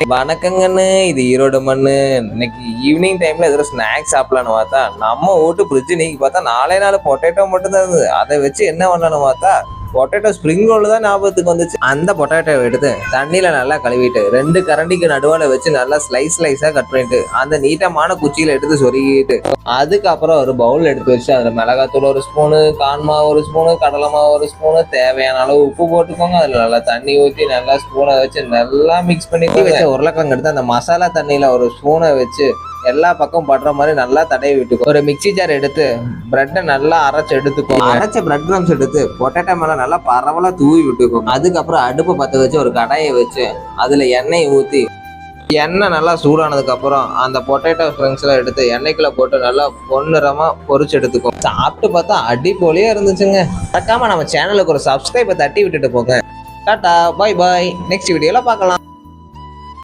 வணக்கங்கண்ணு, இது ஈரோடு மண்ணு. இன்னைக்கு ஈவினிங் டைம்ல ஏதோ ஸ்நாக்ஸ் சாப்பிடலான்னு பார்த்தா நம்ம வீட்டு ஃப்ரிட்ஜ் நீக்கி பார்த்தா 4 பொட்டேட்டோ மட்டும் தான் இருந்தது. அதை வச்சு என்ன பண்ணலான்னு பார்த்தா பொட்டேட்டோ ஸ்ப்ரிங் ரோல் தான் ஞாபகத்துக்கு வந்துச்சு. அந்த பொட்டேட்டோவை எடுத்து தண்ணியில நல்லா கழுவிட்டு 2 கரண்டிக்கு நடுவால வச்சு நல்லா ஸ்லைஸா கட் பண்ணிட்டு அந்த நீட்டமான குச்சியில எடுத்து சொருகிட்டு அதுக்கப்புறம் ஒரு பவுல் எடுத்து வச்சு அதுல மிளகாத்தூள் 1 ஸ்பூனு, கான்மாவு 1 ஸ்பூனு, கடலை மாவு 1 ஸ்பூனு, தேவையான அளவு உப்பு போட்டுக்கோங்க. அதுல நல்லா தண்ணி ஊற்றி நல்லா ஸ்பூனை வச்சு நல்லா மிக்ஸ் பண்ணி வச்ச உருளைக்கிழங்கு எடுத்து அந்த மசாலா தண்ணியில 1 ஸ்பூனை வச்சு எல்லா பக்கம் படுற மாதிரி நல்லா தடவி விட்டுக்கோ. ஒரு மிக்சி ஜார் எடுத்து பிரெட்டை நல்லா அரைச்சு எடுத்துக்கோ. அரைச்ச பிரெட் க்ரம்ஸ் எடுத்து பொட்டேட்டோ மேல நல்லா பரவலா தூவி விட்டுக்கோ. அதுக்கப்புறம் அடுப்பை பற்ற வச்சு ஒரு கடாயை வச்சு அதுல எண்ணெய் ஊற்றி எண்ணெய் நல்லா சூடானதுக்கு அப்புறம் அந்த பொட்டேட்டோ ஸ்ப்ரிங்ஸ்லாம் எடுத்து எண்ணெய்க்குள்ள போட்டு நல்லா பொன்னிறமா பொரிச்சு எடுத்துக்கோ. சாப்பிட்டு பார்த்தா அடிப்பொலியா இருந்துச்சுங்க. மறக்காம நம்ம சேனலுக்கு ஒரு சப்ஸ்கிரைபை தட்டி விட்டுட்டு போங்க. டாடா, பாய் பாய். நெக்ஸ்ட் வீடியோல பார்க்கலாம்.